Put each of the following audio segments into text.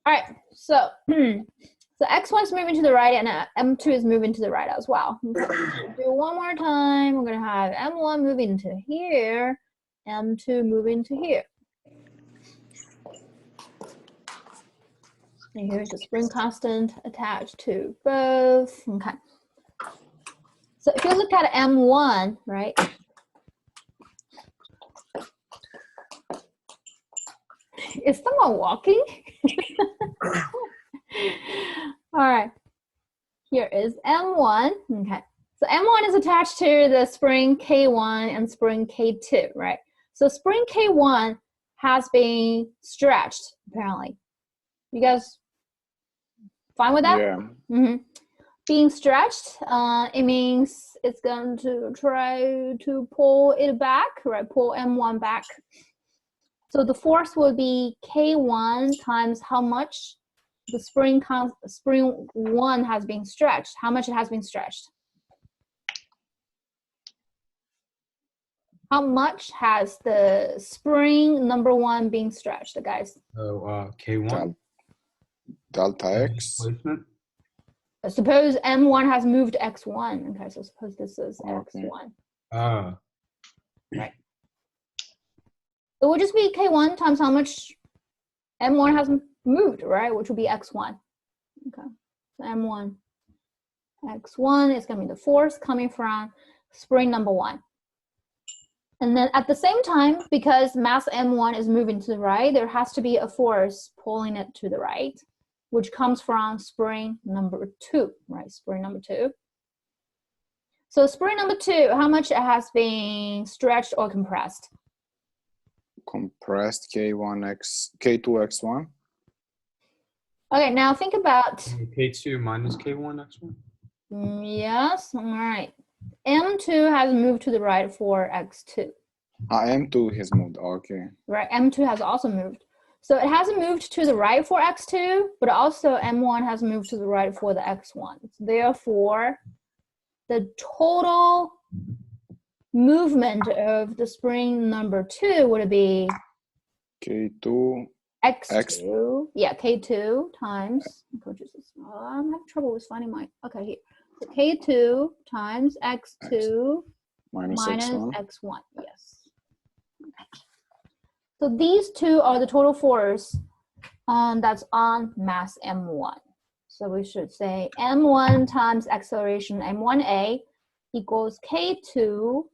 All right, so so x1 is moving to the right and m2 is moving to the right as well. Okay. Do one more time. We're gonna have m1 moving to here, m2 moving to here. And here's the spring constant attached to both. Okay. So if you look at m1, right? Is someone walking? All right. Here is M1. Okay. So M1 is attached to the spring K1 and spring K2, right? So spring K1 has been stretched, apparently. You guys fine with that? Yeah. Mm-hmm. Being stretched, it means it's going to try to pull it back, right? Pull M1 back. So the force will be K1 times how much the spring 1 has been stretched. How much it has been stretched? How much has the spring number 1 been stretched, guys? So K1. Delta X. Displacement. Suppose M1 has moved X1. Okay, so suppose this is Okay. X1. Right. It will just be K1 times how much M1 has moved, right? Which will be X1. Okay, so M1, X1 is going to be the force coming from spring number 1. And then at the same time, because mass M1 is moving to the right, there has to be a force pulling it to the right, which comes from spring number 2, right? Spring number 2. So spring number 2, how much it has been stretched or compressed? Compressed K2X1. Okay, now think about K2 minus K1 X1. Yes, all right. M2 has moved to the right for X2. M2 has moved, okay. Right, M2 has also moved. So it hasn't moved to the right for X2, but also M1 has moved to the right for the X1. Therefore, the total movement of the spring number 2 would be K2 X2, yeah, K2 times, I'm having trouble with finding my, okay, here. So K2 times X2 minus X1, yes. So these two are the total force that's on mass M1. So we should say M1 times acceleration M1A equals K2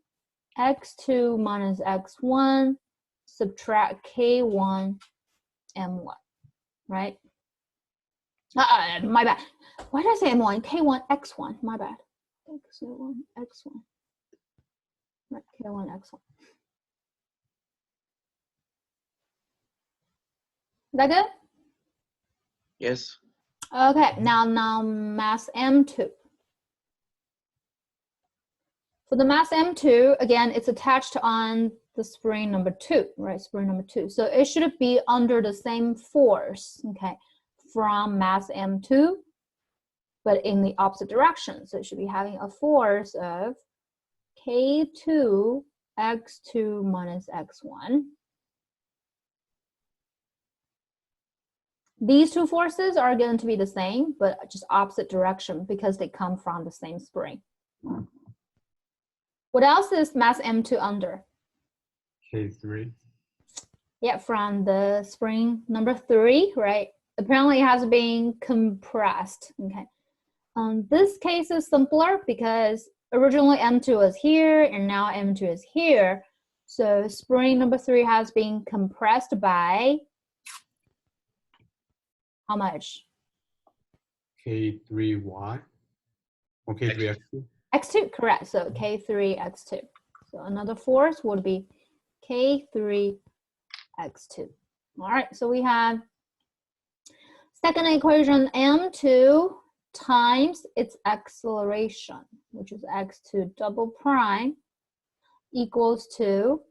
X2 minus X1 subtract K1 M1, right? My bad. Why did I say M1? K1 X1, my bad. K1 X1. Right, K1 X1. Is that good? Yes. Okay, now mass M2. For the mass M2, again, it's attached on the spring number 2, right? Spring number 2. So it should be under the same force, okay, from mass M2, but in the opposite direction. So it should be having a force of K2 X2 minus X1. These two forces are going to be the same, but just opposite direction because they come from the same spring. What else is mass M2 under? K3. Yeah, from the spring number 3, right? Apparently it has been compressed, okay? This case is simpler because originally M2 was here and now M2 is here. So spring number 3 has been compressed by how much? K3Y. Or K3X2. X2, correct. So K3 X2. So another force would be K3 X2. All right, so we have second equation M2 times its acceleration, which is X2 double prime, equals to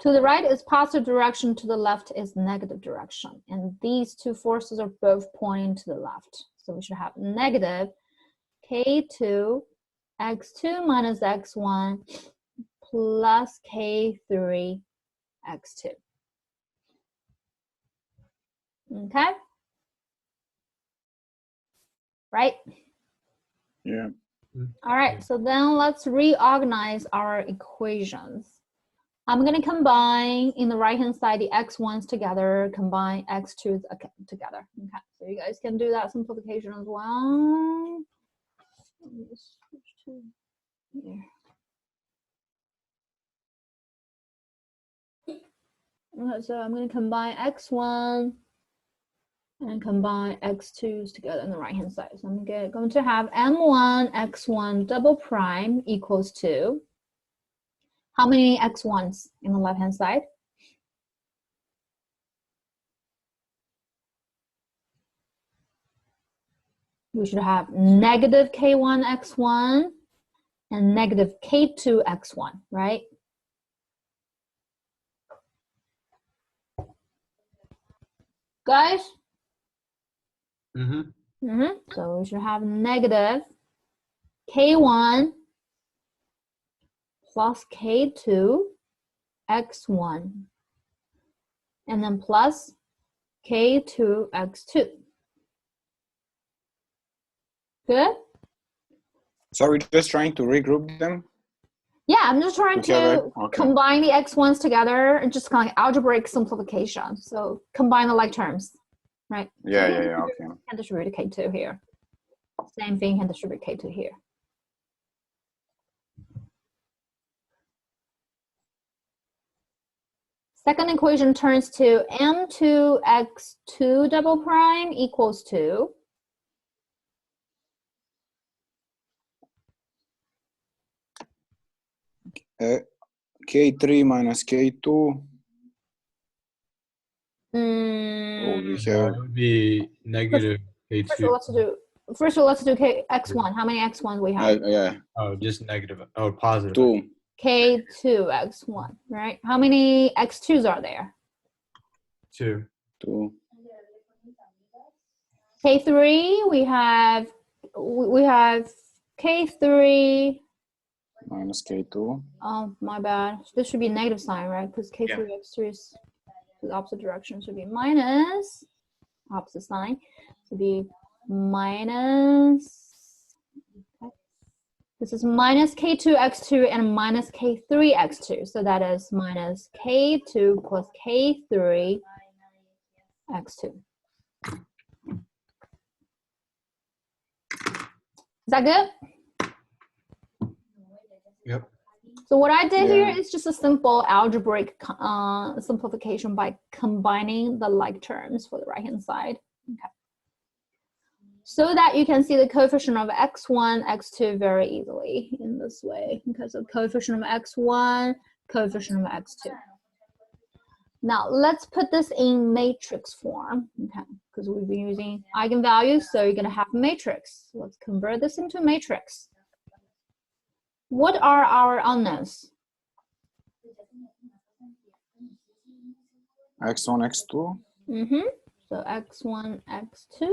the right is positive direction, to the left is negative direction. And these two forces are both pointing to the left. So we should have negative K2 X2 minus X1 plus K3 X2. Okay. Right? Yeah. All right, so then let's reorganize our equations. I'm going to combine in the right-hand side the x1s together, combine x2s together. Okay, so you guys can do that simplification as well. Let me just switch to here. Okay, so I'm going to combine x1 and combine x2s together on the right-hand side. So I'm going to have m1 x1 double prime equals to how many x1s in the left-hand side? We should have negative k1 x1 and negative k2 x1, right? Guys? So we should have negative k1 plus k2 x1 and then plus k2 x2. Good? So we're just trying to regroup them? Yeah, I'm just trying Together? to Okay. combine the x1s together and just kind of algebraic simplification. So combine the like terms, right? Yeah, okay. Can distribute k2 here. Same thing can distribute k2 here. Second equation turns to m2 x2 double prime equals to K3 minus K2. Oh, we Yeah, have it would be negative First of all, k2. let's do x1. How many x1s we have? yeah, Oh, just negative. Oh, positive. 2. K2 x1, right? How many x2s are there? 2. 2. K3 we have K3. Minus K2. Oh, my bad. This should be negative sign, right? Because K3 Yeah. x3 is the opposite direction. Should be minus opposite sign. Should be minus. Okay. This is minus K2 x2 and minus K3 x2. So that is minus K2 plus K3 x2. Is that good? Yep. So what I did here Yeah. is just a simple algebraic simplification by combining the like terms for the right-hand side. Okay. So that you can see the coefficient of x1, x2 very easily in this way. Okay, so coefficient of x1, coefficient of x2. Now let's put this in matrix form, okay, because we've been using eigenvalues, so you're gonna have matrix. Let's convert this into matrix. What are our unknowns? X1, X2. So x1, x2.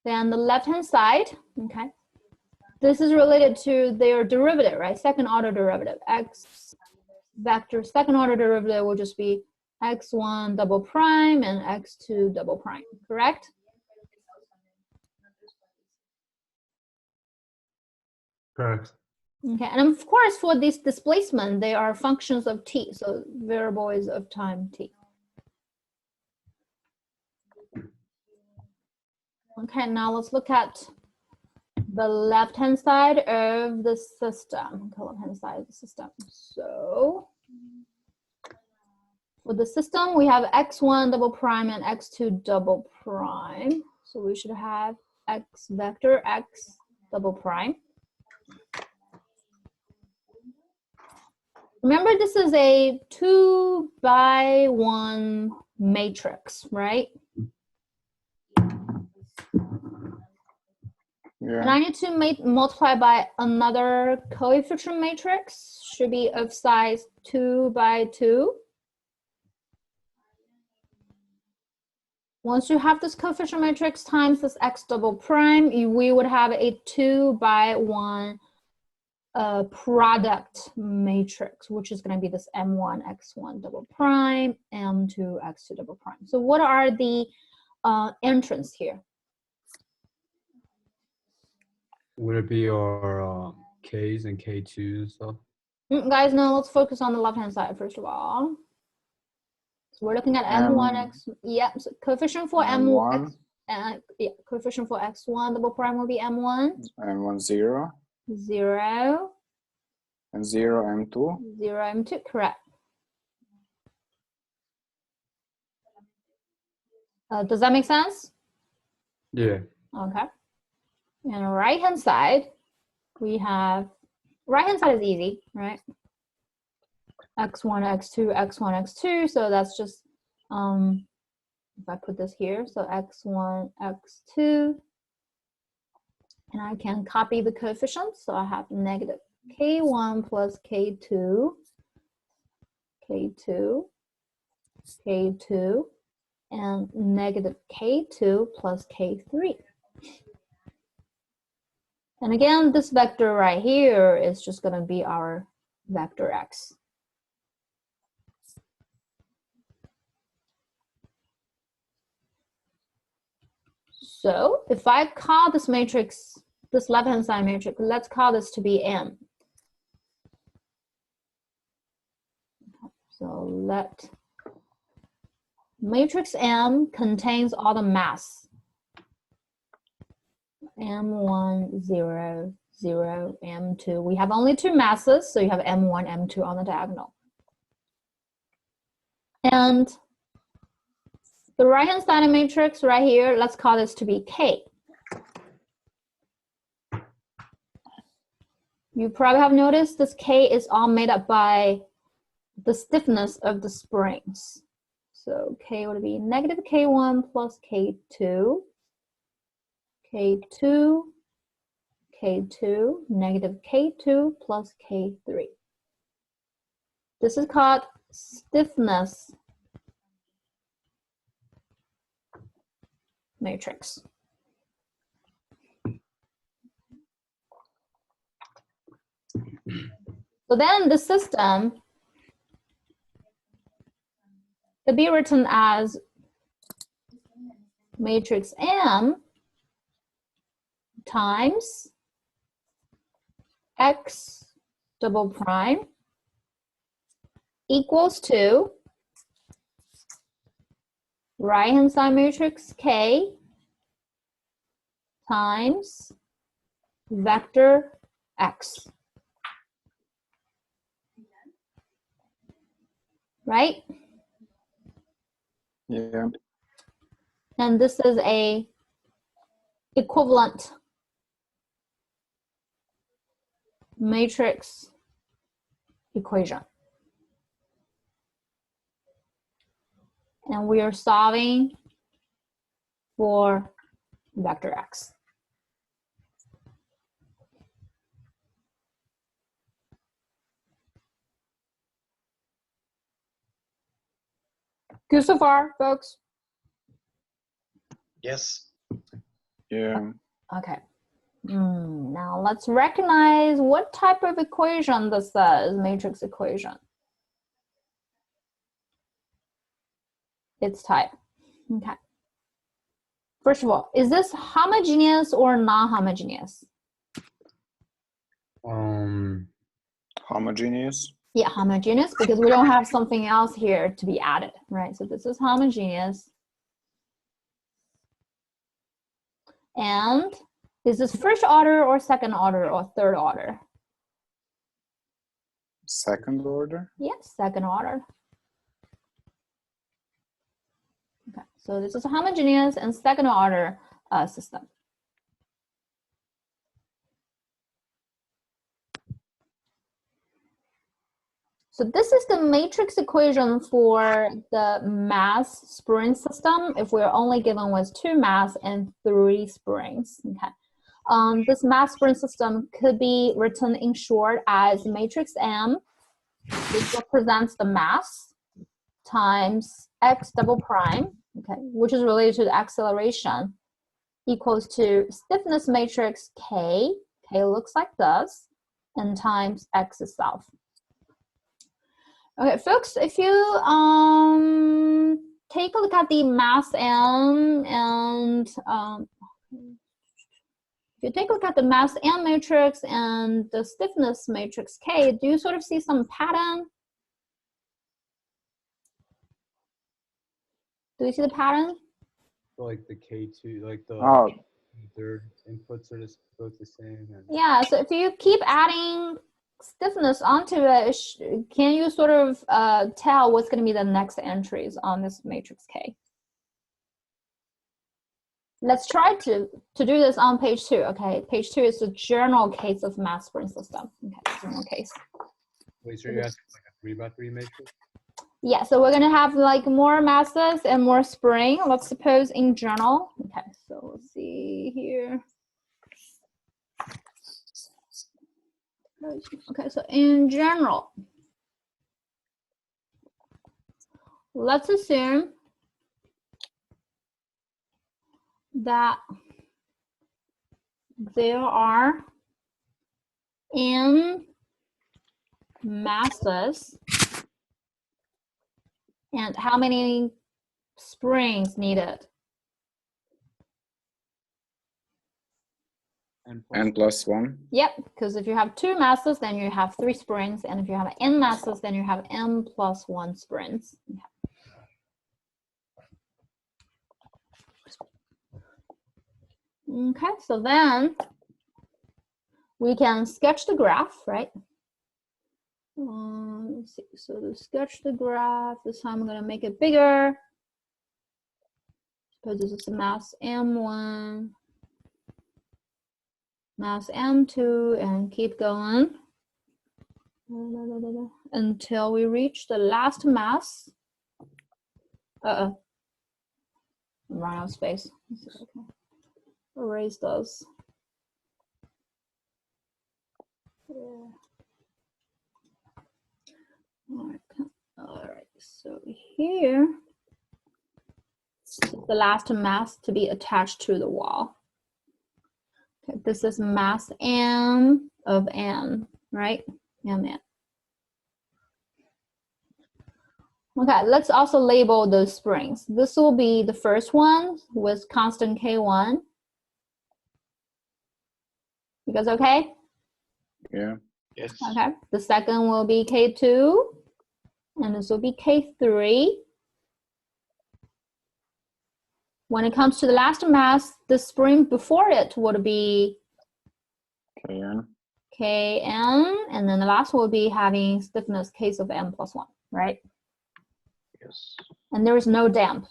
Then the left-hand side, okay. This is related to their derivative, right? Second order derivative. X vector second order derivative will just be x1 double prime and x2 double prime, correct? Correct. Okay, and of course for this displacement, they are functions of t, so variable is of time t. Okay, now let's look at the left-hand side of the system. Okay, left-hand side of the system. So for the system, we have x1 double prime and x2 double prime. So we should have x vector x double prime. Remember, this is a 2x1 matrix, right? Yeah. And I need to multiply by another coefficient matrix, should be of size 2x2. Once you have this coefficient matrix times this x double prime, we would have a 2x1 product matrix, which is going to be this M1 X1 double prime, M2 X2 double prime. So what are the entrants here? Would it be our K's and K2s and stuff? Guys, no, let's focus on the left-hand side first of all. So we're looking at M1 X, yeah, so coefficient for M1, yeah, coefficient for X1 double prime will be M1. M1 0. 0. And 0 M2. 0 M2, correct. Does that make sense? Yeah. Okay. And right-hand side, we have, right-hand side is easy, right? X1, X2, X1, X2. So that's just, if I put this here, so X1, X2. And I can copy the coefficients. So I have negative K1 plus K2, K2, K2, and negative K2 plus K3. And again, this vector right here is just going to be our vector X. So if I call this matrix, this left-hand side matrix, let's call this to be M. So let matrix M contains all the mass. M1, 0, 0, M2. We have only two masses, so you have M1, M2 on the diagonal. And the right-hand side of matrix right here, let's call this to be K. You probably have noticed this K is all made up by the stiffness of the springs. So K would be negative K1 plus K2, K2, K2, negative K2 plus K3. This is called stiffness matrix. So then the system could be written as matrix M times X double prime equals to right-hand side matrix K times vector X. Right? Yeah. And this is a equivalent matrix equation. And we are solving for vector X. Good so far, folks? Yes. Yeah. Okay. Now let's recognize what type of equation this is, matrix equation. Its type. Okay. First of all, is this homogeneous or non-homogeneous? Homogeneous. Yeah, homogeneous, because we don't have something else here to be added, right? So this is homogeneous. And is this first order or second order or third order? Second order. Yes, second order. Okay, so this is a homogeneous and second order system. So this is the matrix equation for the mass spring system if we're only given with 2 mass and 3 springs. Okay. This mass spring system could be written in short as matrix M, which represents the mass, times X double prime, okay, which is related to the acceleration, equals to stiffness matrix K. K looks like this, and times X itself. Okay, folks, if you take a look at the mass M and if you take a look at the mass M matrix and the stiffness matrix K, do you sort of see some pattern? Do you see the pattern? So like the K2, like the Oh, third inputs are just both the same. And Yeah, so if you keep adding stiffness onto it, can you sort of tell what's going to be the next entries on this matrix K? Let's try to do this on page 2, okay? Page 2 is the general case of mass spring system. Okay, general case. wait, so you're asking like a 3x3 matrix? Yeah, so we're gonna have like more masses and more spring. Let's suppose in general. Okay, so let's see here. Okay, so in general, let's assume that there are n masses and how many springs needed? n plus 1. Yep, because if you have 2 masses, then you have 3 springs, and if you have n masses, then you have n plus 1 springs. Okay, so then we can sketch the graph, right? Let's see, so to sketch the graph, this time I'm gonna make it bigger. Suppose this is the mass M1, mass M2, and keep going until we reach the last mass. I'm running out of space. Let's see if I can erase those. Yeah. All right, so here is the last mass to be attached to the wall. Okay, this is mass M of N, right? Mn. Okay, let's also label those springs. This will be the first one with constant K1. You guys okay? Yeah. Yes. Okay, the second will be K2, and this will be K3. When it comes to the last mass, the spring before it would be Kn. Kn, and then the last will be having stiffness K of M plus 1, right? Yes. And there is no damp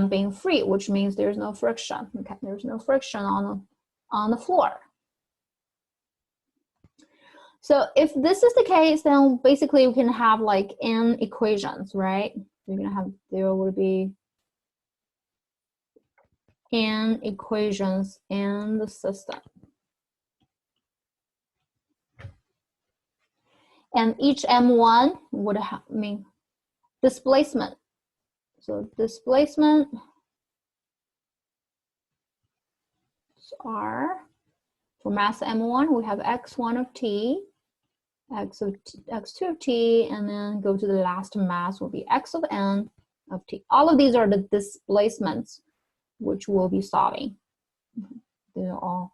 being free, which means there's no friction. Okay, there's no friction on the floor. So if this is the case, then basically we can have like n equations, right? You're gonna have, there will be n equations in the system. And each M1 would mean displacement. So displacement are, for mass M1, we have x1 of t, x2 of t, and then go to the last mass will be x of n of t. All of these are the displacements which we'll be solving. They're all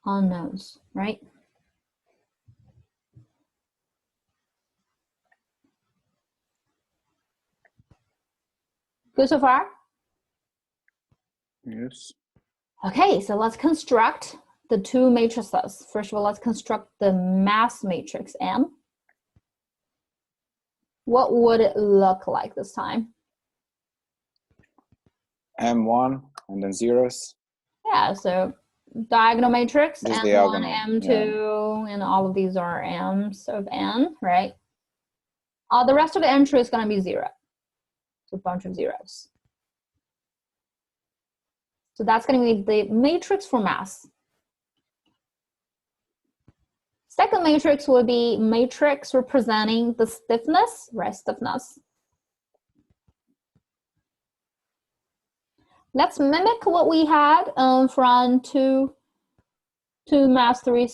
unknowns, right? Good so far? Yes. Okay, so let's construct the 2 matrices. First of all, let's construct the mass matrix M. What would it look like this time? M1 and then zeros. Yeah, so diagonal matrix, Just M1, diagonal, M2, and all of these are M's of N, right? All the rest of the entry is going to be 0. So a bunch of zeros. So that's going to be the matrix for mass. Second matrix will be matrix representing the stiffness, right? Stiffness. let's mimic what we had from two mass three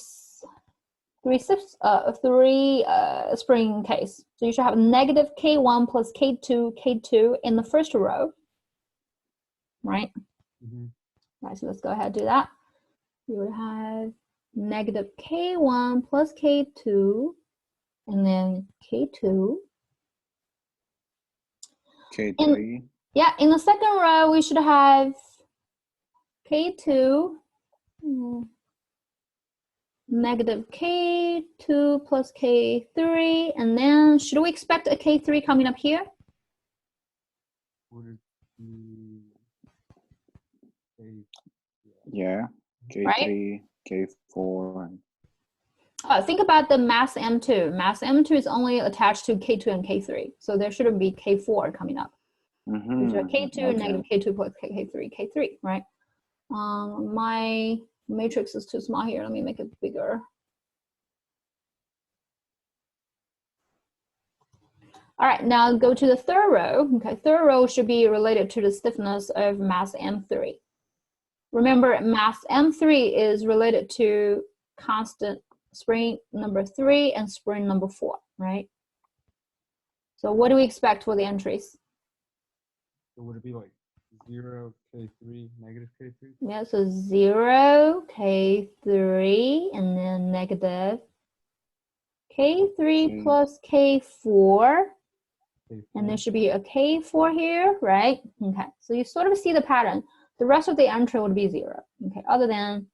spring case. So you should have negative K1 plus K2 in the first row, right? Mm-hmm. Right, so let's go ahead and do that. You would have negative K1 plus K2, and then K2. K3. In the second row, we should have K2, negative K2 plus K3, and then should we expect a K3 coming up here? Would it be Yeah. K3, Right? K4. Think about the mass M2. Mass M2 is only attached to K2 and K3, so there shouldn't be K4 coming up. Mm-hmm. K2, Okay. negative K2 plus K3, right? My matrix is too small here. Let me make it bigger. All right, now go to the third row. Okay, third row should be related to the stiffness of mass M3. Remember, mass M3 is related to constant spring number 3 and spring number 4, right? So what do we expect for the entries? So would it be like 0 K3 negative K3? Yeah, so 0 K3 and then negative K3 plus K4. And there should be a K4 here, right? Okay, so you sort of see the pattern. The rest of the entry would be 0. Okay, other than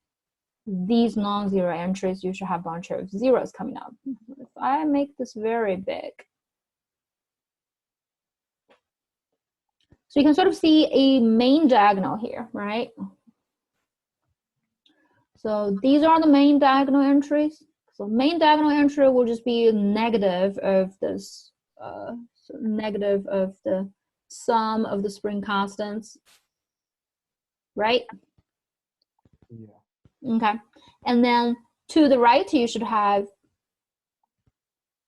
these non-zero entries, you should have a bunch of zeros coming up. If I make this very big, so you can sort of see a main diagonal here, right? So these are the main diagonal entries. So main diagonal entry will just be negative of this, so negative of the sum of the spring constants, right? Yeah. Okay, and then to the right, you should have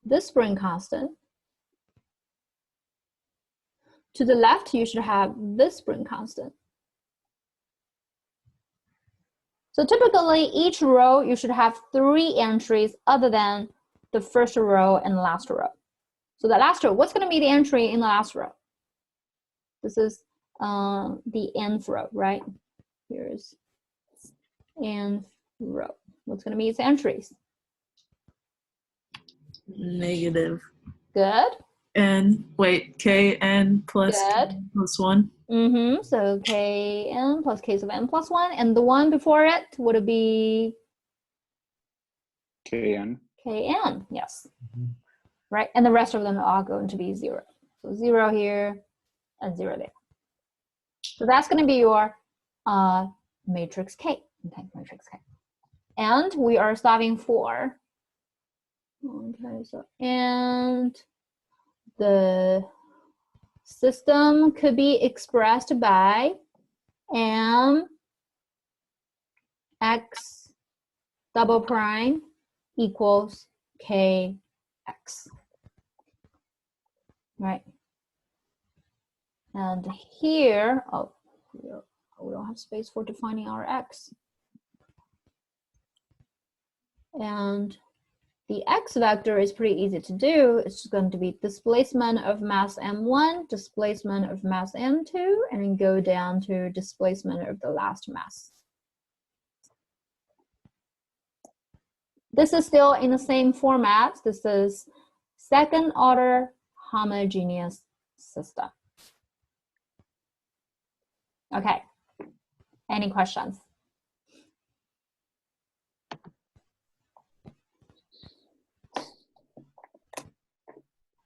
this spring constant. To the left, you should have this spring constant. So typically, each row, you should have 3 entries other than the first row and the last row. So the last row, what's going to be the entry in the last row? This is the nth row, right? Here's nth row. What's going to be its entries? Negative. Good. N, wait, Kn plus Good. K plus 1. So Kn plus K sub n plus 1. And the one before it, would it be? Kn. Kn, yes. Right, and the rest of them are going to be 0. So 0 here and 0 there. So that's going to be your matrix K. Okay, matrix K. And we are solving for, okay, so, and the system could be expressed by M X double prime equals KX. Right. And here, oh, we don't have space for defining our X. And the X vector is pretty easy to do. It's going to be displacement of mass M1, displacement of mass M2, and then go down to displacement of the last mass. This is still in the same format. This is second order homogeneous system. Okay, any questions?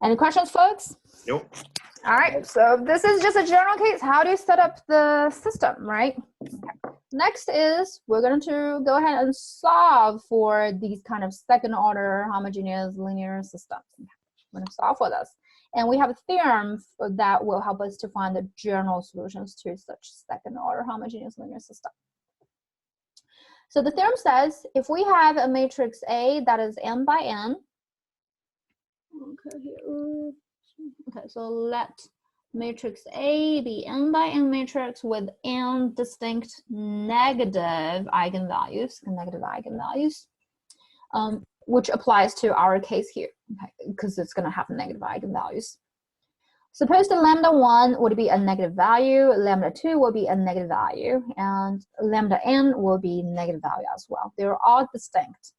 Any questions, folks? Nope. All right, so this is just a general case. How do you set up the system, right? Okay. Next is we're going to go ahead and solve for these kind of second order homogeneous linear systems. We're going to solve for this. And we have a theorem that will help us to find the general solutions to such second order homogeneous linear system. So the theorem says if we have a matrix A that is n by n, okay, here. Okay, so let matrix A be n by n matrix with n distinct negative eigenvalues, which applies to our case here, okay, because it's going to have negative eigenvalues. Suppose the lambda 1 would be a negative value, lambda 2 will be a negative value, and lambda n will be negative value as well. They're all distinct.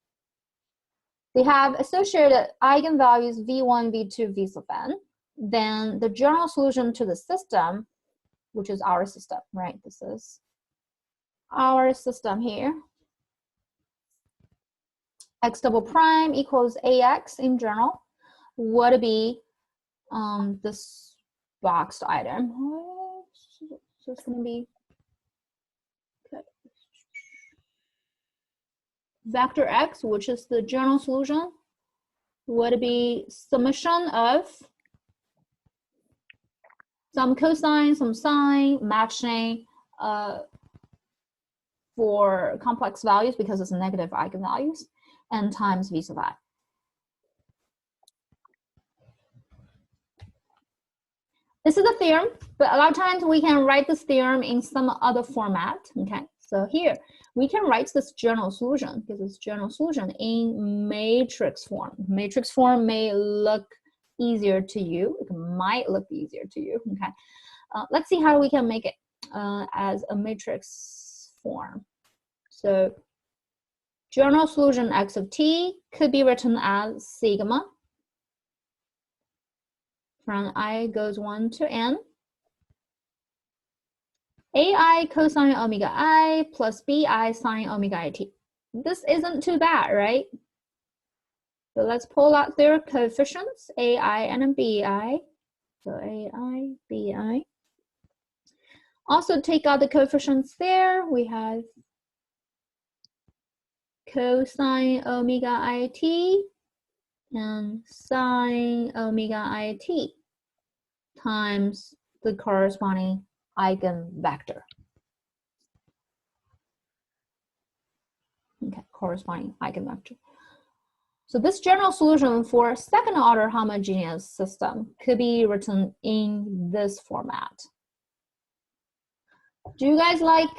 They have associated eigenvalues v1, v2, v sub n. Then the general solution to the system, which is our system, right? This is our system here. X double prime equals ax in general would be this boxed item. So it's going to be okay. Vector x, which is the general solution, would be summation of some cosine, some sine, matching for complex values because it's negative eigenvalues, and times v sub I. This is a theorem, but a lot of times we can write this theorem in some other format, okay? So here, we can write this general solution, because it's general solution in matrix form. Matrix form may look easier to you. It might look easier to you, okay? Let's see how we can make it as a matrix form. So general solution x of t could be written as sigma from I goes 1 to n. AI cosine omega I plus BI sine omega I t. This isn't too bad, right? So let's pull out their coefficients, AI and BI. So AI, BI. Also take out the coefficients there. We have cosine omega it and sine omega it times the corresponding eigenvector. Okay, corresponding eigenvector. So this general solution for second order homogeneous system could be written in this format. Do you guys like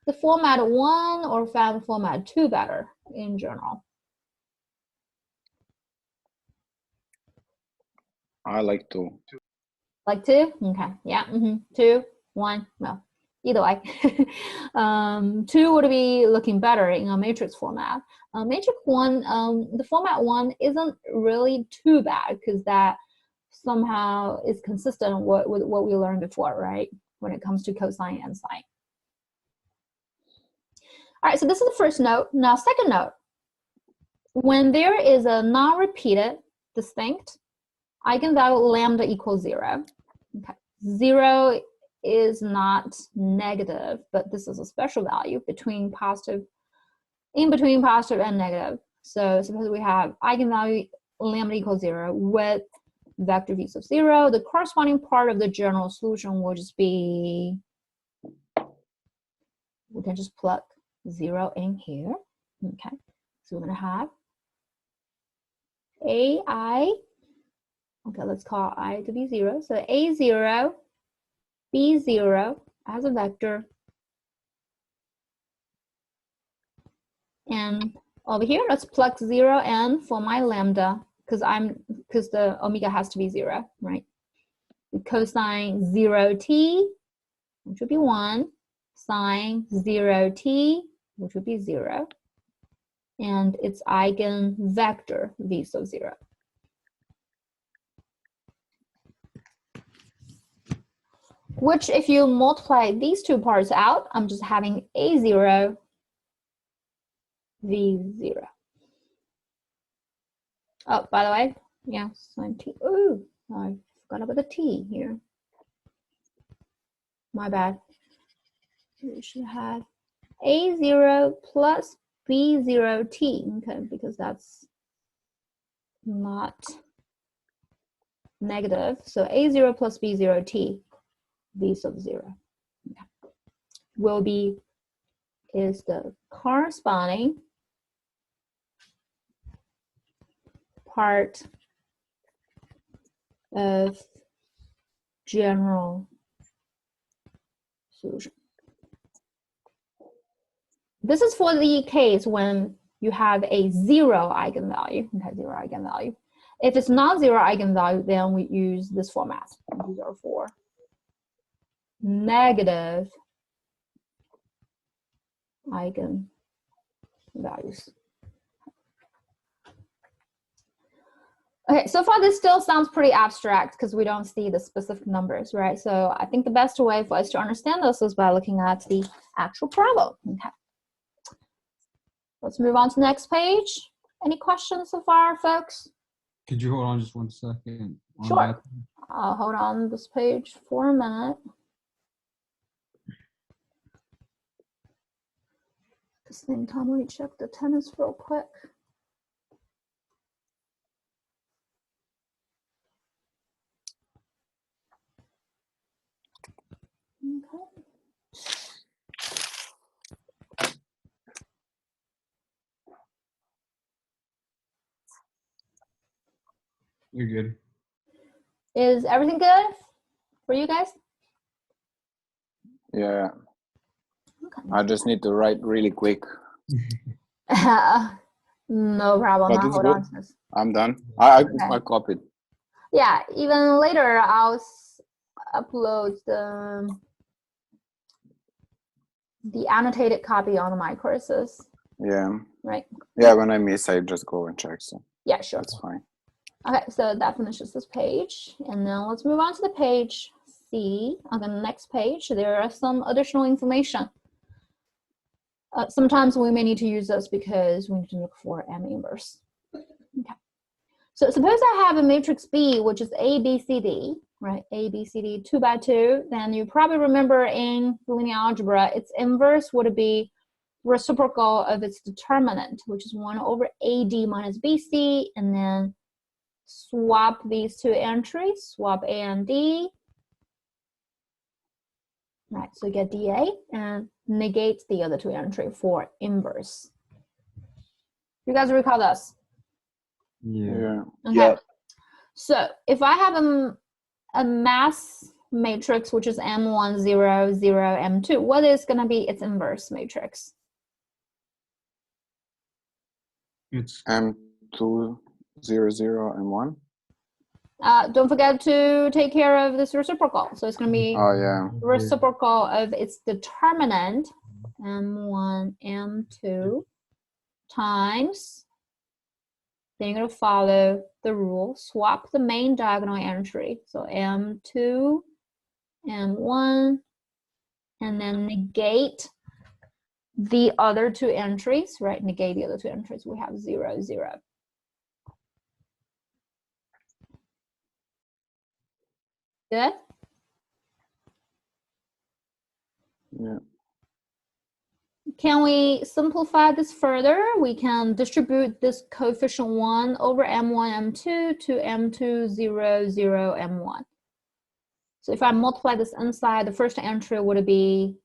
the format 1 or format 2 better in general? I like to. Like 2? Okay, yeah, 2, 1, no, either way. 2 would be looking better in a matrix format. Matrix 1, the format 1 isn't really too bad because that somehow is consistent with what we learned before, right? When it comes to cosine and sine. All right, so this is the first note. Now, second note, when there is a non-repeated distinct eigenvalue lambda equals 0. Okay, 0 is not negative, but this is a special value between positive, in between positive and negative. So suppose we have eigenvalue lambda equals 0 with vector v sub 0. The corresponding part of the general solution will just be, we can just plug 0 in here. Okay, so we're going to have AI. Okay, let's call I to be 0. So A0, B0 as a vector. And over here, let's plug 0 in for my lambda, because the omega has to be 0, right? The cosine 0t, which would be 1, sine 0t, which would be 0, and its eigenvector v sub 0. Which, if you multiply these two parts out, I'm just having A0, V0. Oh, by the way, yeah, sine t. Ooh, I forgot about the t here. My bad. We should have A0 plus B0t, okay, because that's not negative. So A0 plus B0t, V sub 0, okay, will be, is the corresponding part of general solution. This is for the case when you have a zero eigenvalue. Okay, zero eigenvalue. If it's not zero eigenvalue, then we use this format. These are for negative eigenvalues. Okay, so far this still sounds pretty abstract because we don't see the specific numbers, right? So I think the best way for us to understand this is by looking at the actual problem. Okay. Let's move on to the next page. Any questions so far, folks? Could you hold on just 1 second? On Sure. that? I'll hold on this page for a minute. At the same time, let me check the tennis real quick. Okay. You're good. Is everything good for you guys? Yeah, Okay. I just need to write really quick. No problem. But I'll it's hold good. on to this. I'm done. I Okay. copied. Yeah, even later I'll upload the annotated copy on my courses, Yeah. right? Yeah, when I miss, I just go and check. So Yeah, sure. that's fine. Okay, so that finishes this page. And now let's move on to the page C. On the next page, there are some additional information. Sometimes we may need to use this because we need to look for M inverse. Okay. So suppose I have a matrix B, which is A, B, C, D, right? A, B, C, D, 2 by 2. Then you probably remember in linear algebra, its inverse would be reciprocal of its determinant, which is 1 over AD minus BC, and then swap these two entries, swap A and D. Right, so you get dA and negate the other two entry for inverse. You guys recall this? Yeah. Okay. Yeah. So if I have a mass matrix, which is M1, 0, 0, M2, what is going to be its inverse matrix? It's M2, 0, 0, and 1. Don't forget to take care of this reciprocal. So it's going to be Oh, yeah. reciprocal of its determinant, M1, M2, times, then you're going to follow the rule, swap the main diagonal entry. So M2, M1, and then negate the other two entries, right? Negate the other two entries. We have 0, 0. Good? Yeah. Can we simplify this further? We can distribute this coefficient 1 over M1, M2 to M2, 0, 0, M1. So if I multiply this inside, the first entry would be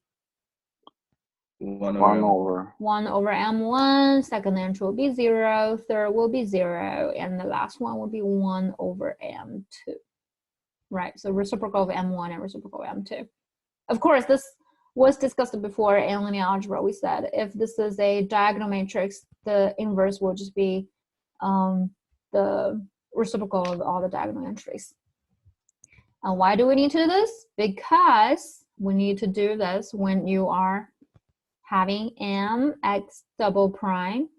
1 over. 1 over M1, second entry will be 0, third will be 0, and the last one will be 1 over M2. Right, so reciprocal of M1 and reciprocal of M2. Of course, this was discussed before in linear algebra. We said if this is a diagonal matrix, the inverse will just be the reciprocal of all the diagonal entries. And why do we need to do this? Because we need to do this when you are having mx double prime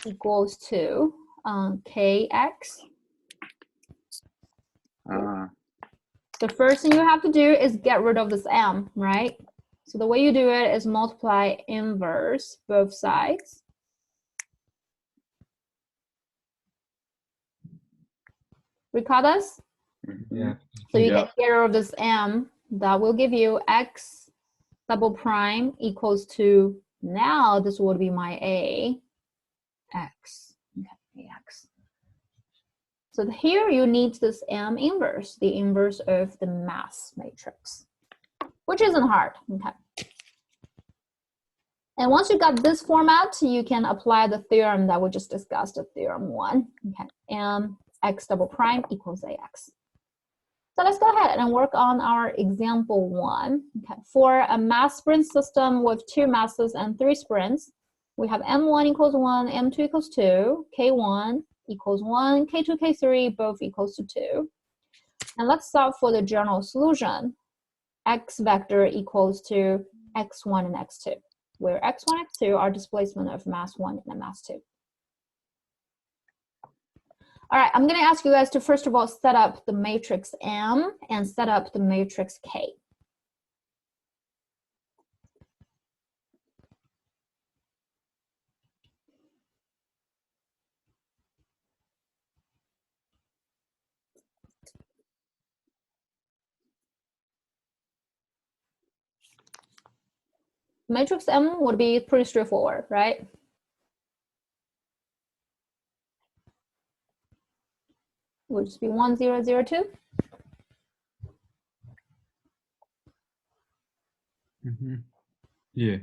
equals to kx. The first thing you have to do is get rid of this m, right? So the way you do it is multiply inverse both sides. Recall this? yeah. So you Yeah. can get rid of this m. That will give you x double prime equals to, now this would be my a, x. Okay, ax. So here you need this m inverse, the inverse of the mass matrix, which isn't hard. Okay. And once you got this format, you can apply the theorem that we just discussed, theorem 1. Okay, m x double prime equals ax. So let's go ahead and work on our example 1. Okay. For a mass sprint system with 2 masses and 3 sprints, we have M1 equals 1, M2 equals 2, K1 equals 1, K2, K3 both equals to 2. And let's solve for the general solution. X vector equals to x1 and x2, where x1, x2 are displacement of mass 1 and mass 2. All right, I'm going to ask you guys to first of all set up the matrix M and set up the matrix K. Matrix M would be pretty straightforward, right? Would just be 1, 0, 0, 2. Yeah.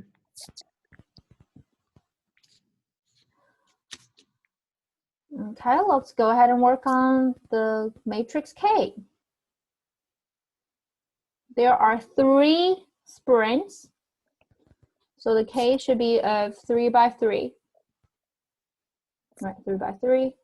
Okay, let's go ahead and work on the matrix K. There are 3 sprints, so the K should be of 3 by 3. Right, 3 by 3.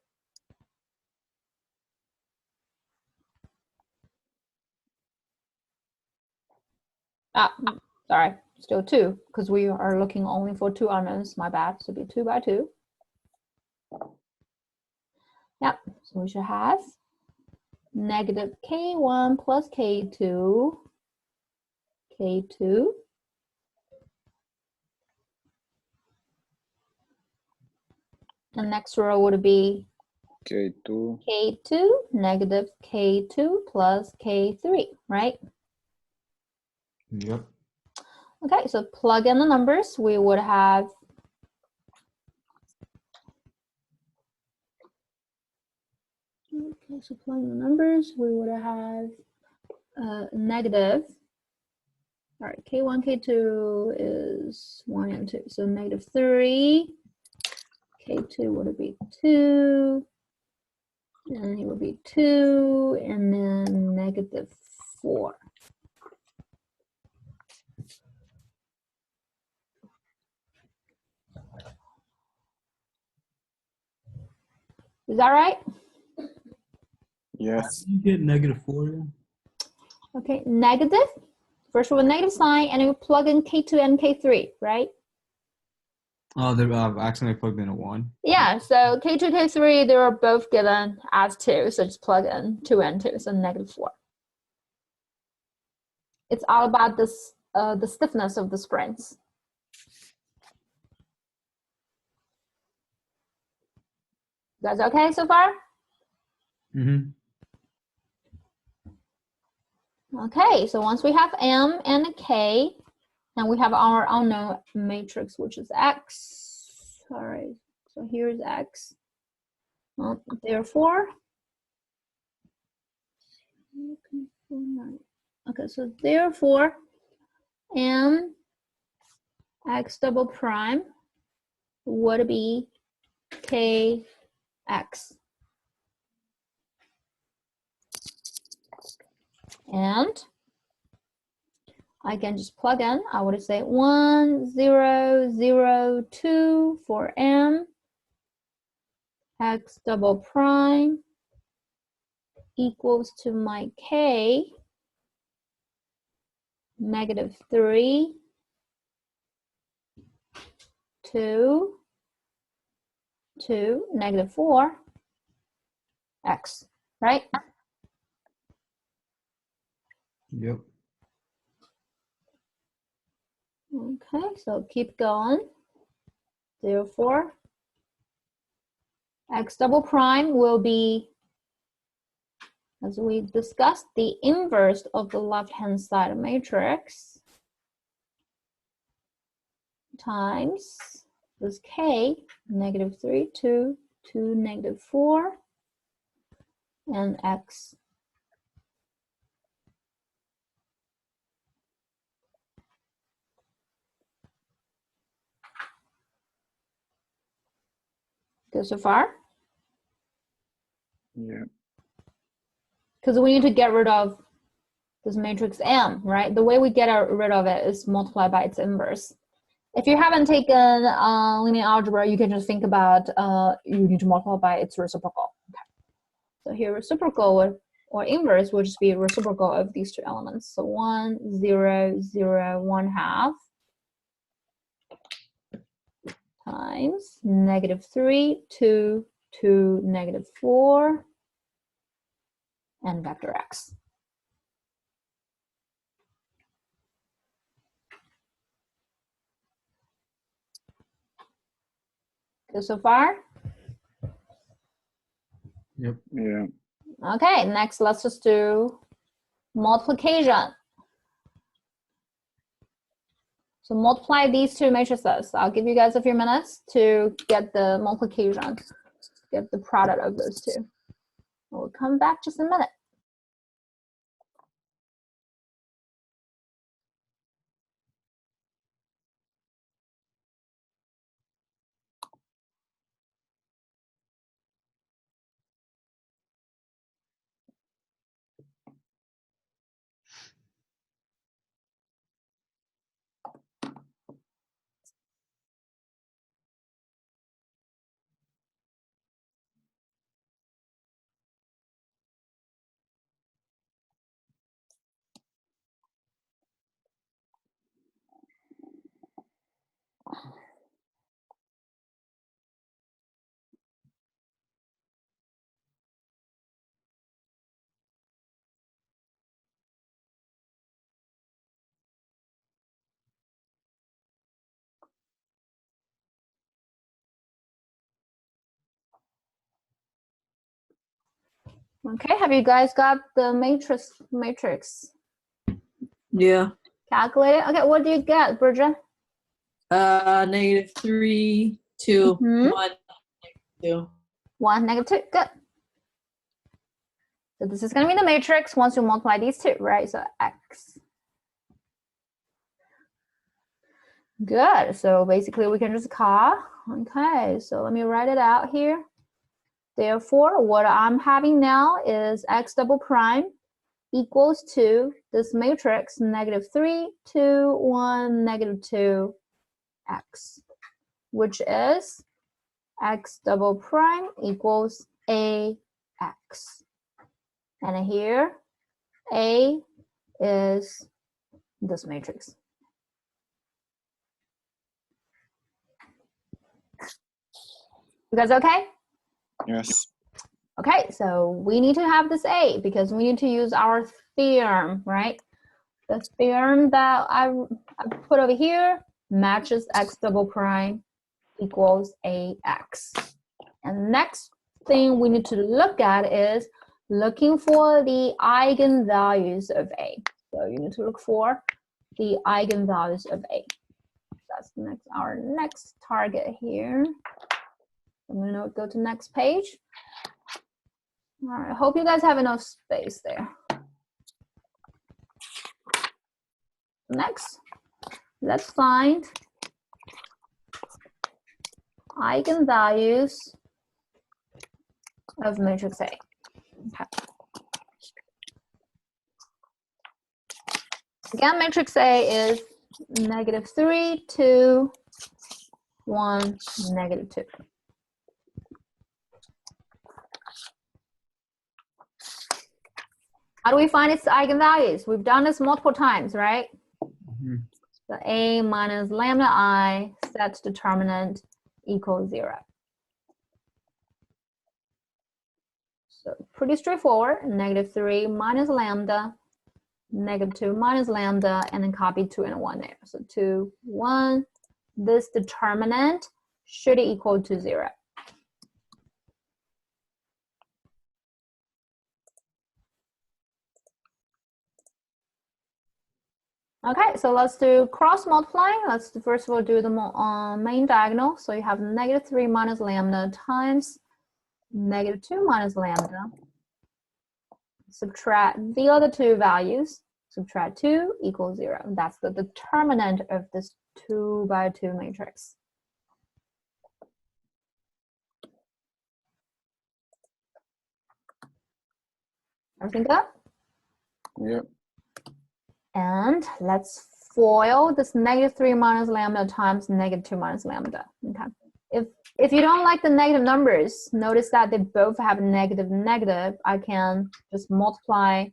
Sorry, still 2, because we are looking only for 2 elements. My bad, so it'll be 2 by 2. Yep, so we should have negative K1 plus K2, K2. The next row would be K2. K2, negative K2 plus K3, right? Yep. Okay, so plug in the numbers. We would have okay, so plug in the numbers. We would have negative. All right, K1, K2 is 1 and 2, so negative 3. K2 would be 2, and it would be 2, and then negative 4. Is that right? Yes. You get -4. Okay, negative. First with a negative sign, and you plug in K2 and K3, right? Oh, they're accidentally plugged in a 1. Yeah, so K2, K3, they were both given as 2, so just plug in 2 and 2, so negative 4. It's all about this, the stiffness of the sprints. You guys okay so far? Okay, so once we have M and a K, and we have our unknown matrix, which is X. All right, so here's X. Well, therefore, okay, so therefore, M X double prime would be KX. And I can just plug in. I would say 1, 0, 0, 2 for M. X double prime equals to my K, negative 3, 2, 2, negative 4, X, right? Yep. Okay, so keep going. Therefore, X double prime will be, as we discussed, the inverse of the left-hand side matrix times this K, negative 3, 2, 2, negative 4, and X. Good so far? Yeah. Because we need to get rid of this matrix M, right? The way we get rid of it is multiply by its inverse. If you haven't taken linear algebra, you can just think about you need to multiply by its reciprocal. Okay. So here reciprocal or inverse will just be reciprocal of these two elements. So 1, 0, 0, 1/2 times -3, 2, 2, -4, and vector x. Good so far? Yep. Yeah. Okay, next let's just do multiplication. So multiply these two matrices. I'll give you guys a few minutes to get the multiplication, get the product of those two. We'll come back just in a minute. Okay, have you guys got the matrix Yeah. calculated? Okay, what do you get, Bridget? -3, 2, Mhm. 1, 2. 1, -2, good. So this is gonna be the matrix once you multiply these two, right? So x. Good, so basically we can just call. Okay, so let me write it out here. Therefore, what I'm having now is x double prime equals to this matrix -3, 2, 1, -2, x, which is x double prime equals ax. And here, A is this matrix. You guys okay? Yes. Okay, so we need to have this A because we need to use our theorem, right? The theorem that I put over here matches x double prime equals ax. And next thing we need to look at is looking for the eigenvalues of A. So you need to look for the eigenvalues of A. That's our next target here. I'm gonna go to next page. All right, I hope you guys have enough space there. Next, let's find eigenvalues of matrix A. Okay. Again, matrix A is -3, 2, 1, -2. How do we find its eigenvalues? We've done this multiple times, right? Mhm. So A minus lambda I set determinant equals 0. So pretty straightforward. -3 minus lambda, -2 minus lambda, and then copy 2 and 1 there. So 2, 1. This determinant should equal to 0. Okay, so let's do cross multiplying. Let's first of all do the main diagonal. So you have -3 minus lambda times -2 minus lambda. Subtract the other two values. Subtract 2 equals 0. That's the determinant of this 2 by 2 matrix. Everything good? Yep. And let's FOIL this -3 minus lambda times -2 minus lambda. Okay. If you don't like the negative numbers, notice that they both have negative. I can just multiply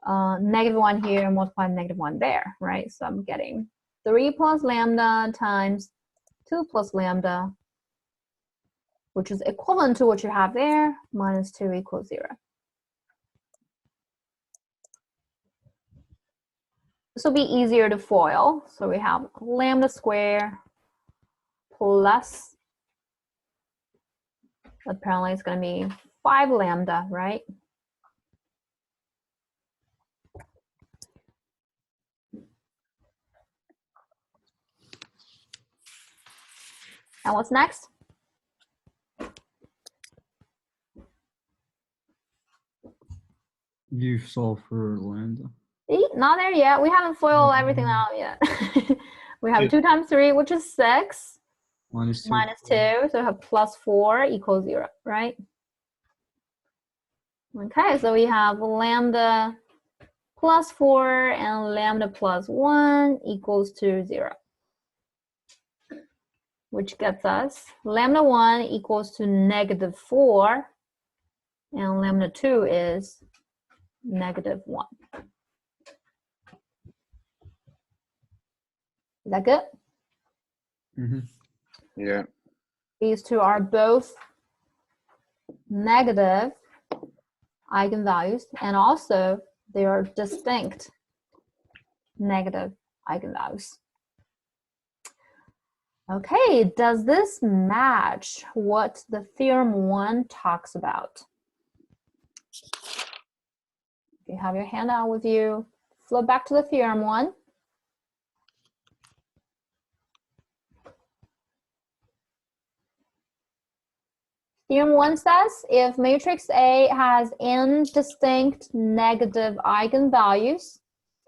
-1 here and multiply -1 there, right? So I'm getting 3 plus lambda times 2 plus lambda, which is equivalent to what you have there, minus 2 equals 0. This will be easier to FOIL. So we have lambda square plus, apparently it's going to be 5 lambda, right? And what's next? You solve for lambda. See, not there yet. We haven't FOILed everything out yet. We have 2 times 3, which is 6. Minus 2. Minus 2, so we have plus 4 equals 0, right? Okay, so we have lambda plus 4 and lambda plus 1 equals to 0, which gets us lambda 1 equals to -4, and lambda 2 is -1. Is that good? Mm-hmm. Yeah. These two are both negative eigenvalues, and also they are distinct negative eigenvalues. Okay, does this match what the theorem 1 talks about? If you have your handout with you, flip back to the theorem 1. Theorem 1 says if matrix A has n distinct negative eigenvalues,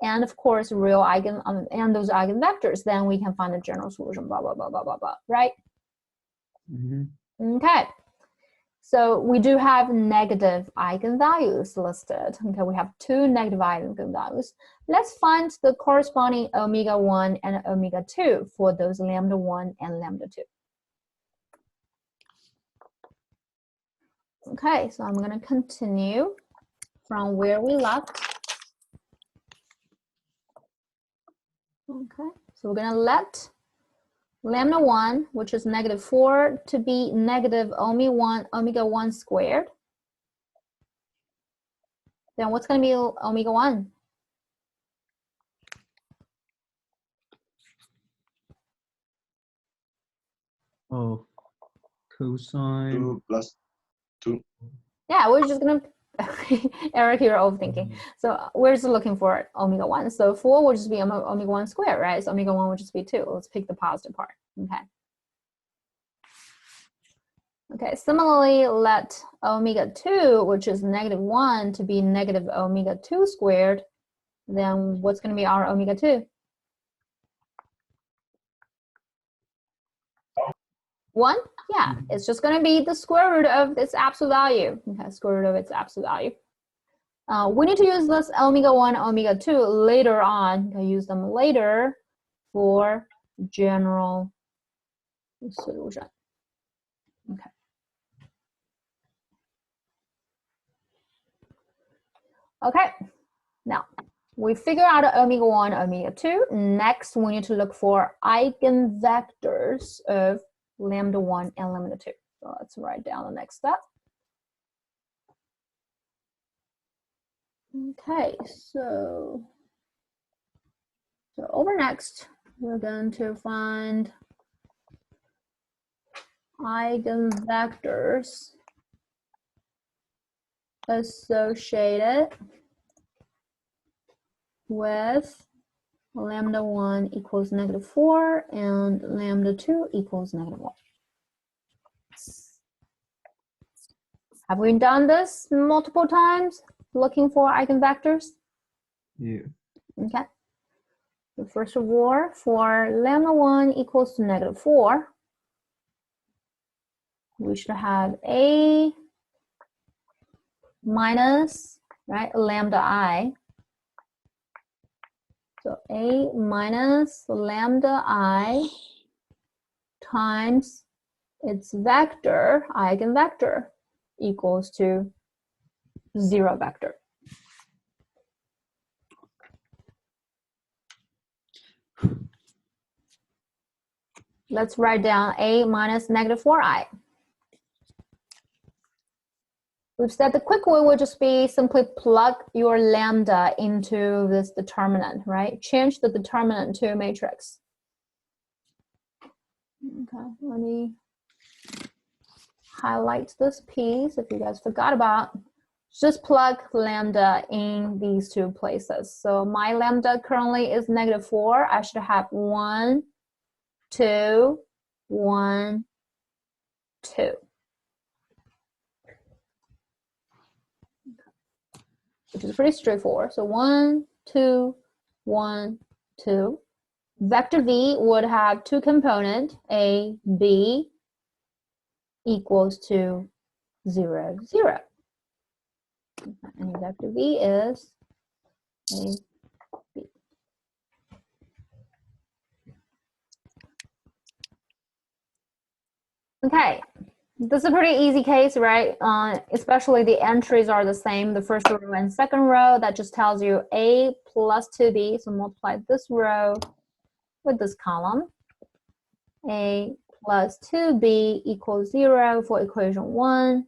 and of course real and those eigenvectors, then we can find the general solution, blah, blah, blah, blah, blah, blah, right? Mm-hmm. Okay. So we do have negative eigenvalues listed. Okay, we have 2 negative eigenvalues. Let's find the corresponding omega 1 and omega 2 for those lambda 1 and lambda 2. Okay, so I'm going to continue from where we left. Okay, so we're going to let lambda 1, which is -4, to be negative omega 1 squared. Then what's going to be omega 1? Oh, cosine. 2 plus 2. Yeah, we're just going to, Eric, you're overthinking. So we're just looking for omega 1. So 4 will just be omega 1 squared, right? So omega 1 will just be 2. Let's pick the positive part. Okay. Okay, similarly, let omega 2, which is -1, to be negative omega 2 squared. Then what's going to be our omega 2? 1? Yeah, it's just going to be the square root of its absolute value. Okay, square root of its absolute value. We need to use this omega 1, omega 2 later on. Okay, use them later for general solution. Okay. Okay, now we figure out omega 1, omega 2. Next, we need to look for eigenvectors of lambda 1 and lambda 2. So let's write down the next step. Okay, so over next, we're going to find eigenvectors associated with lambda 1 equals -4 and lambda 2 equals -1. Have we done this multiple times, looking for eigenvectors? Yeah. Okay. So first of all, for lambda 1 equals to -4, we should have A minus, right, lambda I So A minus lambda I times its vector, eigenvector, equals to 0 vector. Let's write down A minus negative 4i. We've said the quick way would just be simply plug your lambda into this determinant, right? Change the determinant to a matrix. Okay, let me highlight this piece if you guys forgot about. Just plug lambda in these two places. So my lambda currently is negative 4. I should have 1, 2, 1, 2. Which is pretty straightforward. So 1, 2, 1, 2. Vector V would have two components, A, B, equals to 0, 0. And vector V is A, B. Okay, this is a pretty easy case, right? Especially the entries are the same, the first row and second row. That just tells you A plus 2B. So multiply this row with this column. A plus 2B equals 0 for equation 1.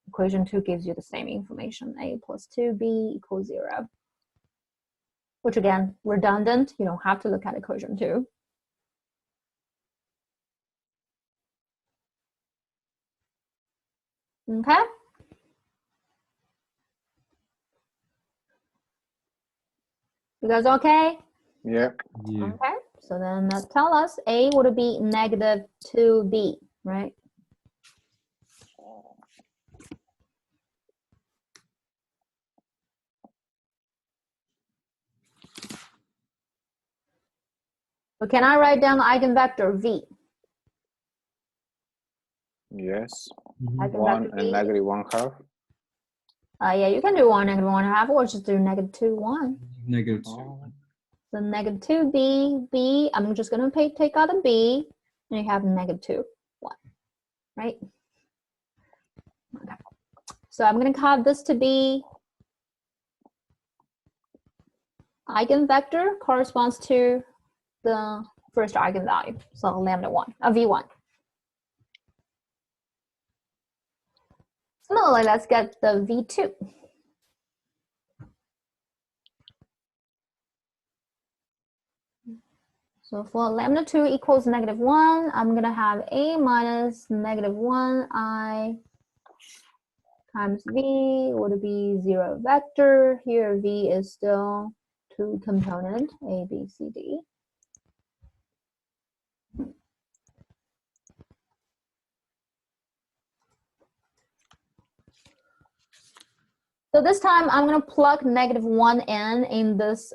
Equation 2 gives you the same information. A plus 2B equals 0. Which again, redundant. You don't have to look at equation 2. Okay. You guys okay? Yeah. Yeah. Okay. So then that tell us A would be negative 2B, right? So can I write down the eigenvector V? Yes. Mhm. 1 and V. negative 1/2. Yeah, you can do 1, negative 1/2, or just do negative 2, 1. Negative 2. Oh. So negative 2B, B, I'm just going to take out a B, and you have negative 2, 1, right? Okay. So I'm going to call this to be eigenvector corresponds to the first eigenvalue, so lambda 1, V1. Similarly, let's get the V2. So for lambda 2 equals negative 1, I'm going to have A minus negative 1i times V would be 0 vector. Here V is still 2 component, A, B, C, D. So this time I'm going to plug negative 1 in this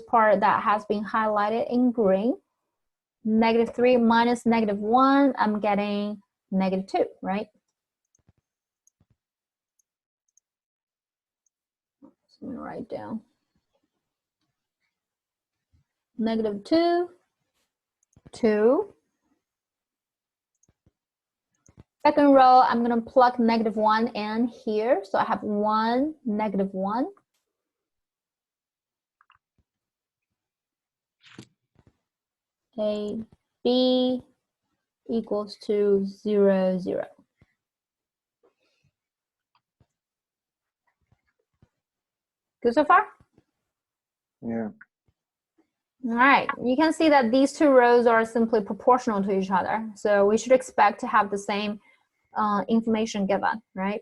part that has been highlighted in green. Negative 3 minus negative 1, I'm getting negative 2, right? So I'm going to write down negative 2, 2. Second row, I'm going to plug negative 1 in here. So I have 1, negative 1. A, B equals to 0, 0. Good so far? Yeah. All right, you can see that these two rows are simply proportional to each other. So we should expect to have the same information given, right?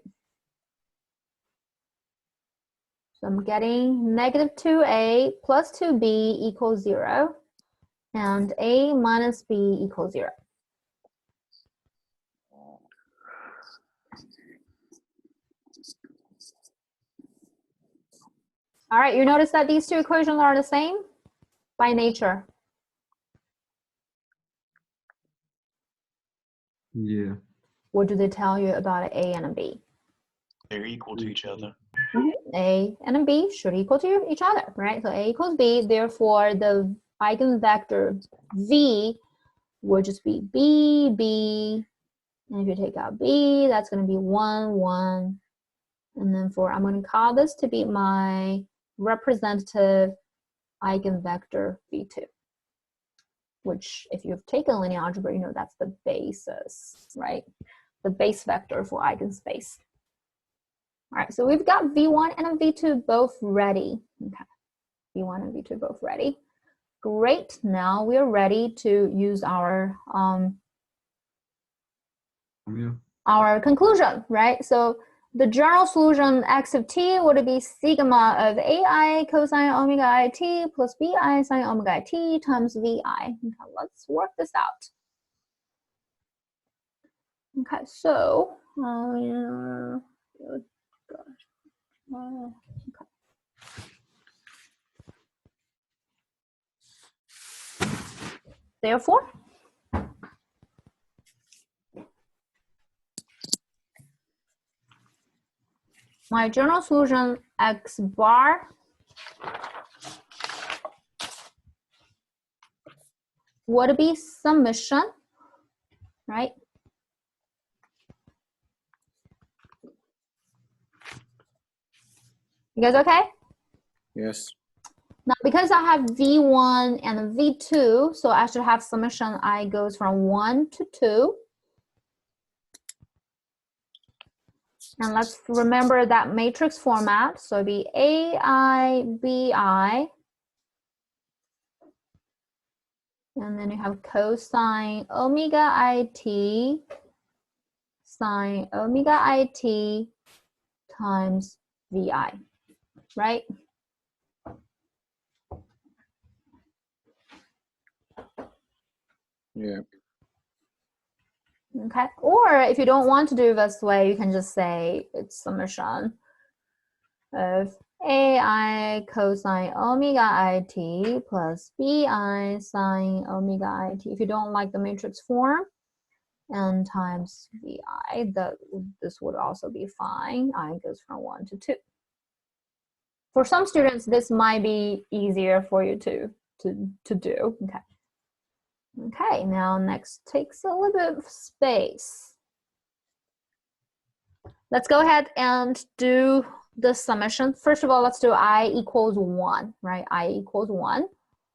So I'm getting negative 2A plus 2B equals 0, and A minus B equals 0. All right, you notice that these two equations are the same by nature. Yeah. What do they tell you about an A and a B? They're equal to each other. A and B should equal to each other, right? So A equals B, therefore the eigenvector V would just be B, B, and if you take out B, that's going to be 1, 1, and then I'm going to call this to be my representative eigenvector V2, which if you've taken linear algebra, you know that's the basis, right? The base vector for eigenspace. All right, so we've got V1 and V2 both ready. Okay, V1 and V2 both ready. Great, now we are ready to use our conclusion, right? So the general solution x of t would be sigma of ai cosine omega I t plus bi sine omega I t times vi. Okay, let's work this out. Okay, so okay. Therefore, my general solution x bar would be summation, right? You guys okay? Yes. Now, because I have V1 and V2, so I should have summation I goes from 1 to 2. And let's remember that matrix format. So it'd be AI, BI. And then you have cosine omega IT, sine omega IT times VI, right? Yeah. Okay, or if you don't want to do this way, you can just say it's summation of AI cosine omega IT plus BI sine omega IT. If you don't like the matrix form, and times VI, this would also be fine. I goes from 1 to 2. For some students, this might be easier for you to do. Okay. Okay, now next takes a little bit of space. Let's go ahead and do the summation. First of all, let's do I equals 1, right? I equals 1.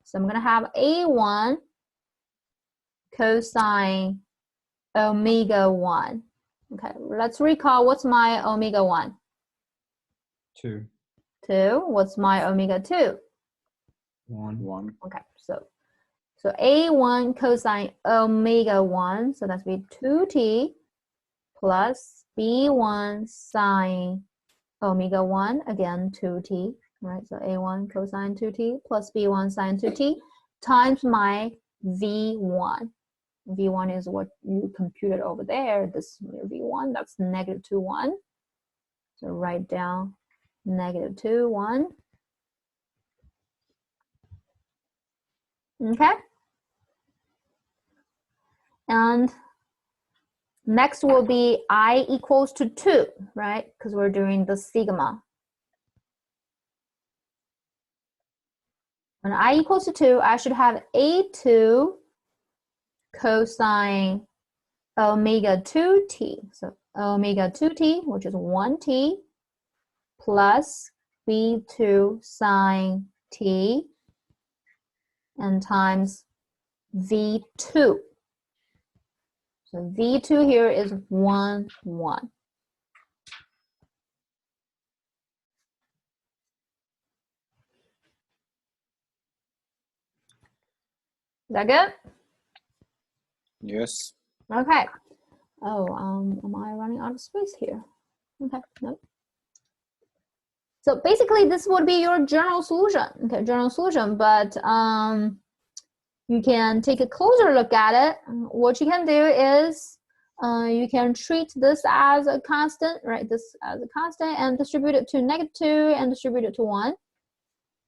So I'm going to have A1 cosine omega 1. Okay, let's recall what's my omega 1? 2. 2. What's my omega 2? 1. Okay, so A1 cosine omega 1, so that's be 2t plus B1 sine omega 1, again 2t, right? So A1 cosine 2t plus B1 sine 2t times my V1. V1 is what you computed over there. This is your V1, that's negative 2, 1. So write down negative 2, 1. Okay. And next will be I equals to 2, right? Because we're doing the sigma. When I equals to 2, I should have A2 cosine omega 2t. So omega 2t, which is 1t, plus B2 sine t, and times V2. So V2 here is 1, 1. Is that good? Yes. Okay. Oh, am I running out of space here? Okay, no. So basically, this would be your general solution. Okay, general solution, but you can take a closer look at it. What you can do is you can treat this as a constant, right? This as a constant and distribute it to negative 2 and distribute it to 1.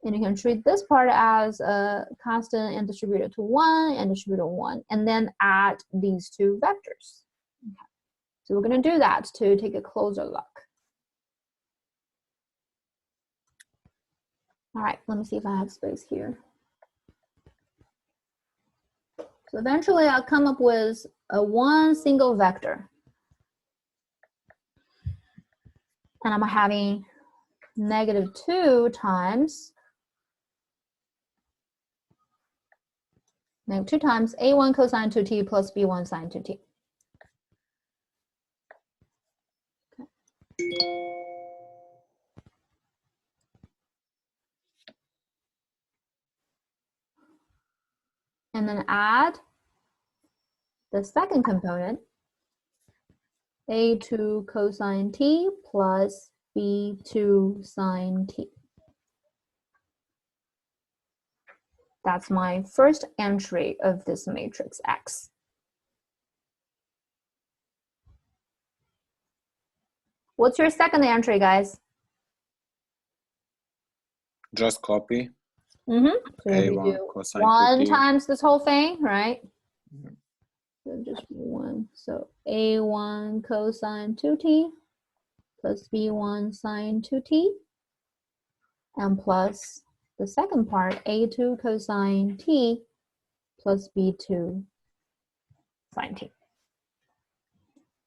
And you can treat this part as a constant and distribute it to 1 and distribute it to 1, and then add these two vectors. Okay. So we're going to do that to take a closer look. All right, let me see if I have space here. So eventually I'll come up with a one single vector. And I'm having -2 times -2 times a1 cosine 2t plus b1 sine 2t. Okay. And then add the second component, a2 cosine t plus b2 sine t. That's my first entry of this matrix X. What's your second entry, guys? Just copy. Mm-hmm. So we A1 do cosine 1 2t. times this whole thing, right? So just 1. So a1 cosine 2t plus b1 sine 2t, and plus the second part, a2 cosine t plus b2 sine t.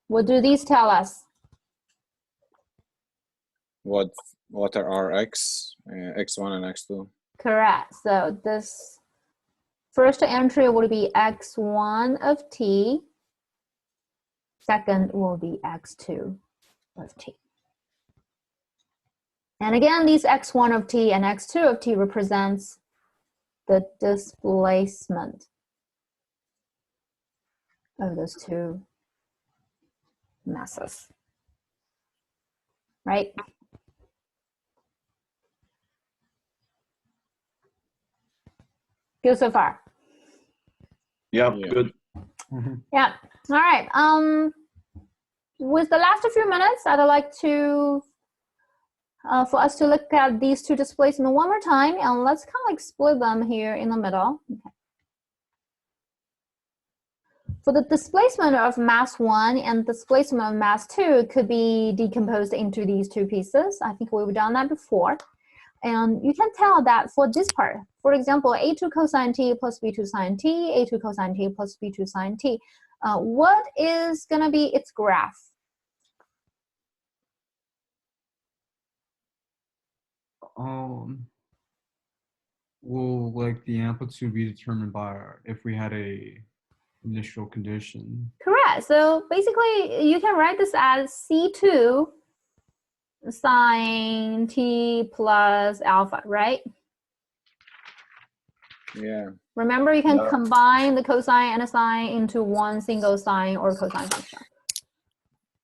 What do these tell us? What are our x, x1 and x2? Correct. So this first entry will be x1 of t. Second will be x2 of t. And again, these x1 of t and x2 of t represents the displacement of those two masses, right? Good so far. Yeah, Yeah. good. Yeah. All right. With the last few minutes, I'd like to for us to look at these two displacements one more time, and let's kind of like split them here in the middle. Okay. For the displacement of mass 1 and displacement of mass 2 could be decomposed into these two pieces. I think we've done that before. And you can tell that for this part, for example, a2 cosine t plus b2 sine t, a2 cosine t plus b2 sine t, what is going to be its graph? Will like the amplitude be determined by if we had a initial condition? Correct. So basically, you can write this as c2 sine t plus alpha, right? Yeah. Remember, you can Yeah. combine the cosine and a sine into one single sine or cosine function.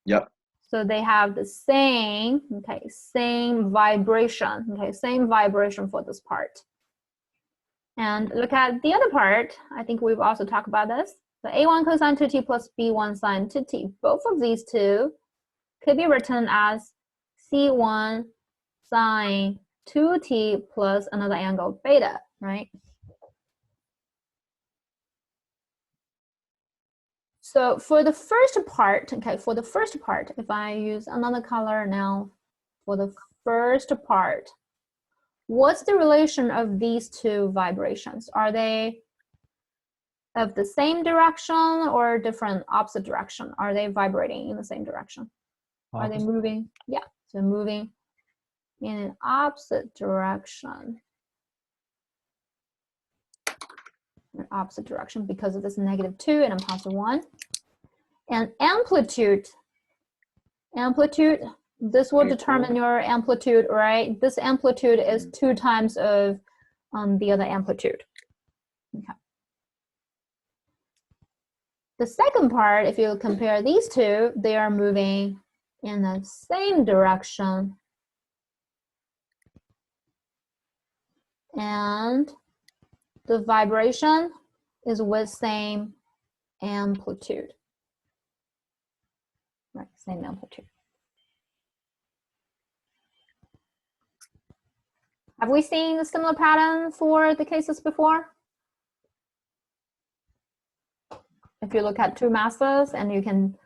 Yep. So they have the same, okay, same vibration, okay, same vibration for this part. And look at the other part. I think we've also talked about this. The a1 cosine 2t plus b1 sine 2t. Both of these two could be written as c1 sine 2t plus another angle beta, right? So for the first part, okay, for the first part, if I use another color now, for the first part, what's the relation of these two vibrations? Are they of the same direction or different opposite direction? Are they vibrating in the same direction? Are they moving? Yeah, so moving in an opposite direction. An opposite direction because of this -2 and a +1. And amplitude, this will determine your amplitude, right? This amplitude is 2 times of the other amplitude. Okay. The second part, if you compare these two, they are moving in the same direction. And the vibration is with same amplitude. Right, same amplitude. Have we seen a similar pattern for the cases before? If you look at two masses and you can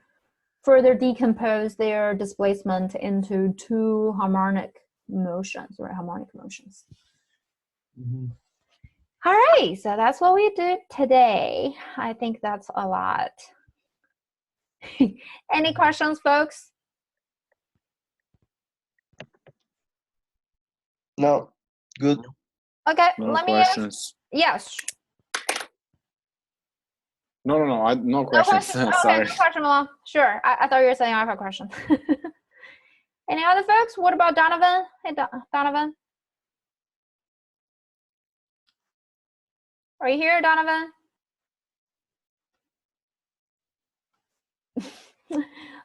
further decompose their displacement into two harmonic motions, or harmonic motions. Mhm. All right, so that's what we did today. I think that's a lot. Any questions, folks? No. Good. Okay, No let me ask. questions. Yes. No, no No questions. question. Okay, Sorry. no question, Milan. Sure. I thought you were saying I have a question. Any other folks? What about Donovan? Hey, Donovan. Are you here, Donovan?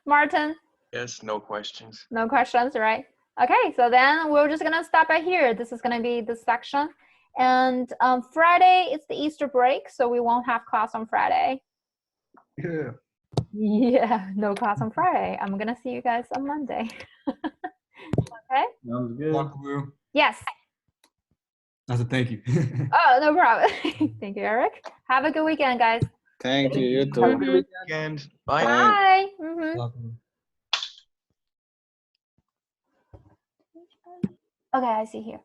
Martin? Yes, no questions. No questions, right? Okay, so then we're just gonna stop right here. This is gonna be this section. And Friday, it's the Easter break, so we won't have class on Friday. Yeah. Yeah, no class on Friday. I'm gonna see you guys on Monday. Okay? Sounds good. Buckaroo. Yes. That's a thank you. Oh, no problem. Thank you, Eric. Have a good weekend, guys. Thank you. You Have a too. good weekend. Bye. Bye. Mhm. Buckaroo. Okay, I see here.